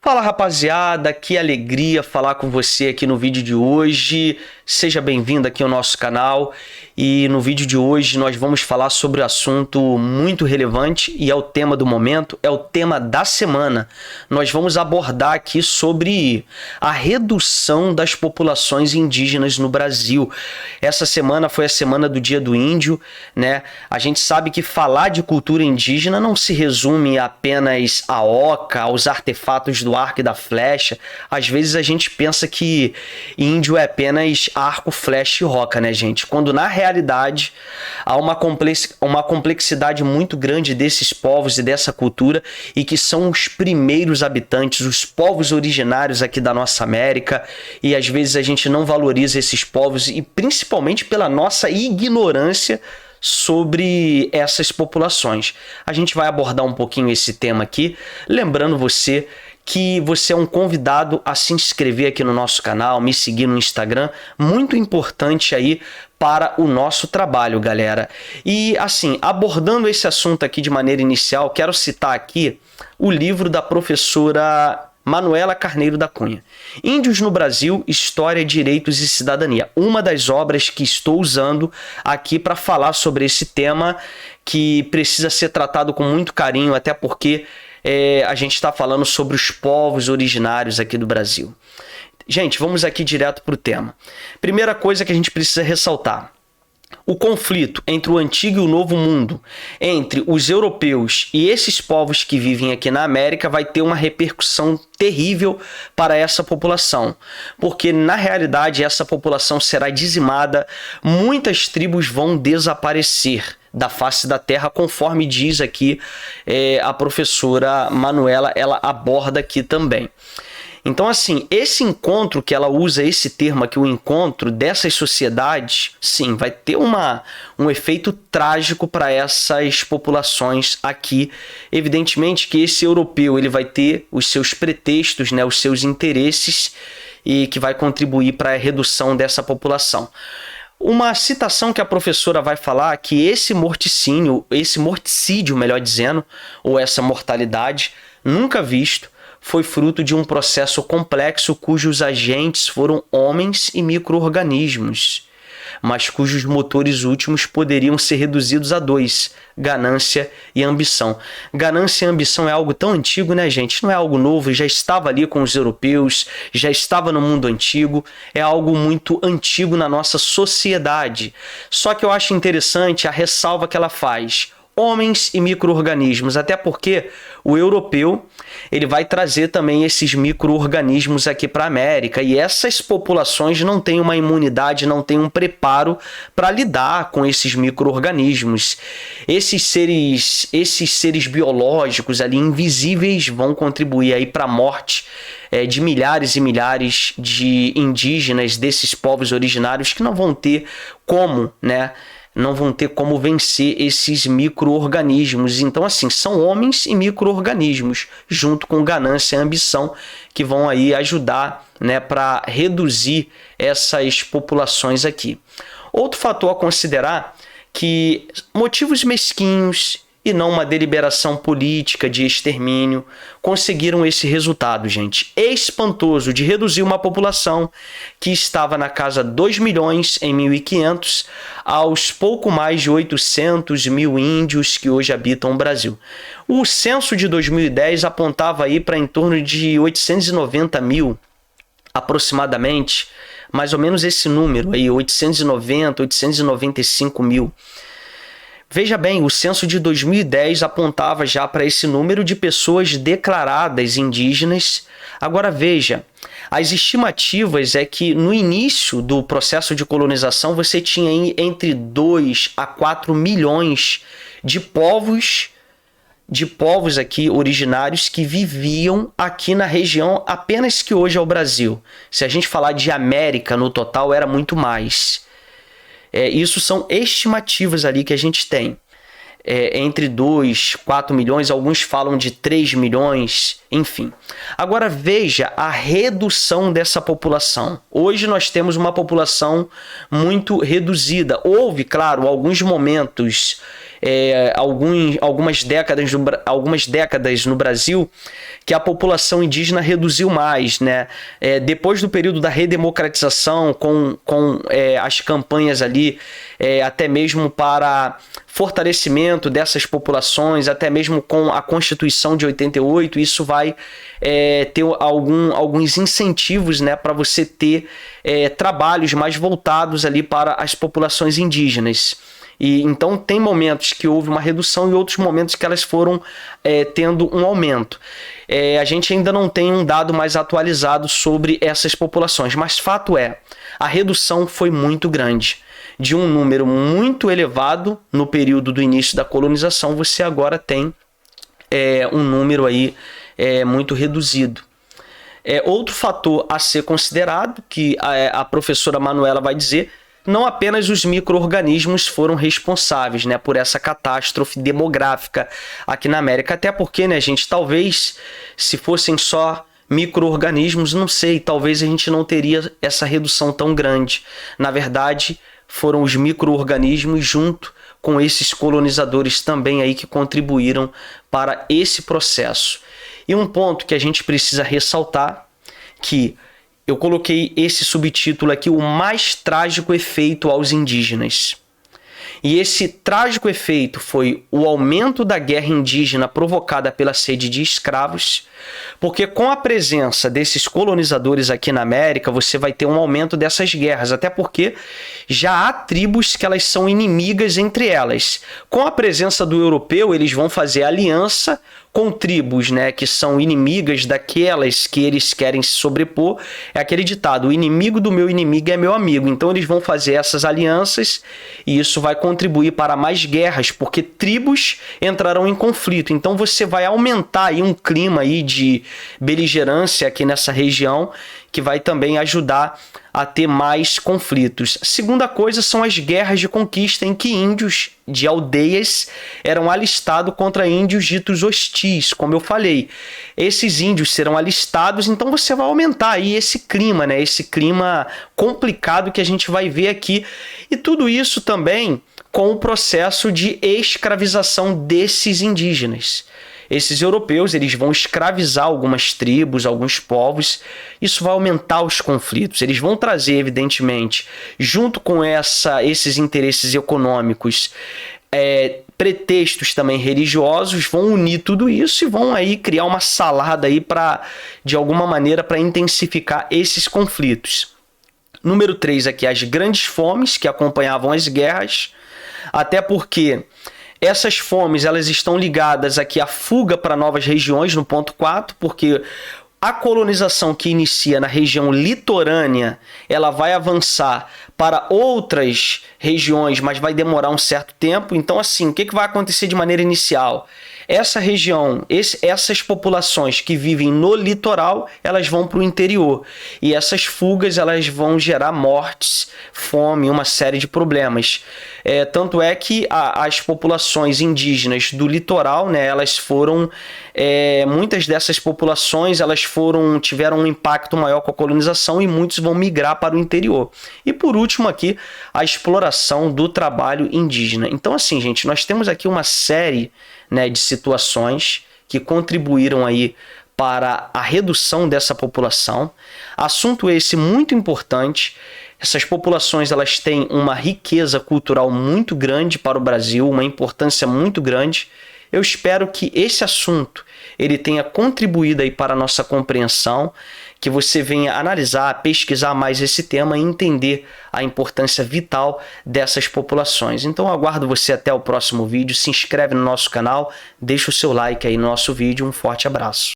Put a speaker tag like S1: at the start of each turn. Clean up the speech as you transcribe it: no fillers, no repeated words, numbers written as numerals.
S1: Fala rapaziada, que alegria falar com você aqui no vídeo de hoje. Seja bem-vindo aqui ao nosso canal e no vídeo de hoje nós vamos falar sobre um assunto muito relevante e é o tema do momento, é o tema da semana. Nós vamos abordar aqui sobre a redução das populações indígenas no Brasil. Essa semana foi a semana do Dia do Índio, né? A gente sabe que falar de cultura indígena não se resume apenas à oca, aos artefatos do arco e da flecha. Às vezes a gente pensa que índio é apenas arco, flecha e roca, né, gente? Quando na realidade há uma complexidade muito grande desses povos e dessa cultura e que são os primeiros habitantes, os povos originários aqui da nossa América, e às vezes a gente não valoriza esses povos e principalmente pela nossa ignorância sobre essas populações. A gente vai abordar um pouquinho esse tema aqui, lembrando você que você é um convidado a se inscrever aqui no nosso canal, me seguir no Instagram, muito importante aí para o nosso trabalho, galera. E assim, abordando esse assunto aqui de maneira inicial, quero citar aqui o livro da professora Manuela Carneiro da Cunha, Índios no Brasil, História, Direitos e Cidadania. Uma das obras que estou usando aqui para falar sobre esse tema que precisa ser tratado com muito carinho, até porque a gente está falando sobre os povos originários aqui do Brasil. Gente, vamos aqui direto para o tema. Primeira coisa que a gente precisa ressaltar: o conflito entre o antigo e o novo mundo, entre os europeus e esses povos que vivem aqui na América, vai ter uma repercussão terrível para essa população, porque na realidade essa população será dizimada, muitas tribos vão desaparecer da face da terra, conforme diz aqui a professora Manuela, ela aborda aqui também. Então, assim, esse encontro que ela usa, esse termo aqui, o encontro dessas sociedades, sim, vai ter um efeito trágico para essas populações aqui. Evidentemente que esse europeu ele vai ter os seus pretextos, né, os seus interesses, e que vai contribuir para a redução dessa população. Uma citação que a professora vai falar que esse morticídio, melhor dizendo, ou essa mortalidade, nunca visto, foi fruto de um processo complexo cujos agentes foram homens e micro-organismos, mas cujos motores últimos poderiam ser reduzidos a dois: ganância e ambição. Ganância e ambição é algo tão antigo, né, gente? Não é algo novo, já estava ali com os europeus, já estava no mundo antigo, é algo muito antigo na nossa sociedade. Só que eu acho interessante a ressalva que ela faz: homens e micro-organismos, até porque o europeu ele vai trazer também esses micro-organismos aqui para a América, e essas populações não têm uma imunidade, não têm um preparo para lidar com esses micro-organismos. Esses seres biológicos ali invisíveis vão contribuir aí para a morte de milhares e milhares de indígenas desses povos originários que não vão ter como, né? Não vão ter como vencer esses micro-organismos. Então, assim, são homens e micro-organismos, junto com ganância e ambição, que vão aí ajudar, né, para reduzir essas populações aqui. Outro fator a considerar, que motivos mesquinhos e não uma deliberação política de extermínio conseguiram esse resultado, gente, espantoso, de reduzir uma população que estava na casa 2 milhões em 1500 aos pouco mais de 800 mil índios que hoje habitam o Brasil. O censo de 2010 apontava aí para em torno de 890 mil, aproximadamente, mais ou menos esse número aí, 890, 895 mil. Veja bem, o censo de 2010 apontava já para esse número de pessoas declaradas indígenas. Agora veja, as estimativas é que no início do processo de colonização você tinha entre 2 a 4 milhões de povos aqui originários que viviam aqui na região apenas que hoje é o Brasil. Se a gente falar de América no total, era muito mais. Isso são estimativas ali que a gente tem. Entre 2, 4 milhões, alguns falam de 3 milhões, enfim. Agora veja a redução dessa população. Hoje nós temos uma população muito reduzida. Houve, claro, alguns momentos algumas décadas no Brasil, que a população indígena reduziu mais, né? Depois do período da redemocratização, com as campanhas ali, até mesmo para fortalecimento dessas populações, até mesmo com a Constituição de 88, isso vai ter alguns incentivos, né, para você ter trabalhos mais voltados ali para as populações indígenas. E então tem momentos que houve uma redução e outros momentos que elas foram tendo um aumento. A gente ainda não tem um dado mais atualizado sobre essas populações, mas fato é, a redução foi muito grande. De um número muito elevado no período do início da colonização, você agora tem um número aí muito reduzido. Outro fator a ser considerado, que a professora Manuela vai dizer, não apenas os micro-organismos foram responsáveis, né, por essa catástrofe demográfica aqui na América, até porque, né, gente, talvez se fossem só micro-organismos, não sei, talvez a gente não teria essa redução tão grande. Na verdade, foram os micro-organismos junto com esses colonizadores também aí que contribuíram para esse processo. E um ponto que a gente precisa ressaltar, que eu coloquei esse subtítulo aqui, o mais trágico efeito aos indígenas. E esse trágico efeito foi o aumento da guerra indígena provocada pela sede de escravos, porque com a presença desses colonizadores aqui na América, você vai ter um aumento dessas guerras, até porque já há tribos que elas são inimigas entre elas. Com a presença do europeu, eles vão fazer aliança com tribos, né, que são inimigas daquelas que eles querem se sobrepor. É aquele ditado, o inimigo do meu inimigo é meu amigo. Então eles vão fazer essas alianças e isso vai contribuir para mais guerras, porque tribos entrarão em conflito. Então você vai aumentar aí um clima aí de beligerância aqui nessa região, que vai também ajudar a ter mais conflitos. A segunda coisa são as guerras de conquista, em que índios de aldeias eram alistados contra índios ditos hostis, como eu falei. Esses índios serão alistados, então você vai aumentar aí esse clima, né? Esse clima complicado que a gente vai ver aqui. E tudo isso também com o processo de escravização desses indígenas. Esses europeus, eles vão escravizar algumas tribos, alguns povos. Isso vai aumentar os conflitos. Eles vão trazer, evidentemente, junto com esses interesses econômicos, pretextos também religiosos, vão unir tudo isso e vão aí criar uma salada aí de alguma maneira, para intensificar esses conflitos. Número 3 aqui, as grandes fomes que acompanhavam as guerras, até porque essas fomes, elas estão ligadas aqui à fuga para novas regiões, no ponto 4, porque a colonização que inicia na região litorânea, ela vai avançar para outras regiões, mas vai demorar um certo tempo. Então, assim, o que vai acontecer de maneira inicial? Essa região, essas populações que vivem no litoral, elas vão para o interior. E essas fugas, elas vão gerar mortes, fome, uma série de problemas. Tanto é que as populações indígenas do litoral, né, elas foram... muitas dessas populações, elas tiveram um impacto maior com a colonização e muitos vão migrar para o interior. E por último aqui, a exploração do trabalho indígena. Então, assim, gente, nós temos aqui uma série, né, de situações que contribuíram aí para a redução dessa população. Assunto esse muito importante. Essas populações, elas têm uma riqueza cultural muito grande para o Brasil, uma importância muito grande. Eu espero que esse assunto ele tenha contribuído aí para a nossa compreensão, que você venha analisar, pesquisar mais esse tema e entender a importância vital dessas populações. Então, eu aguardo você até o próximo vídeo. Se inscreve no nosso canal, deixa o seu like aí no nosso vídeo. Um forte abraço.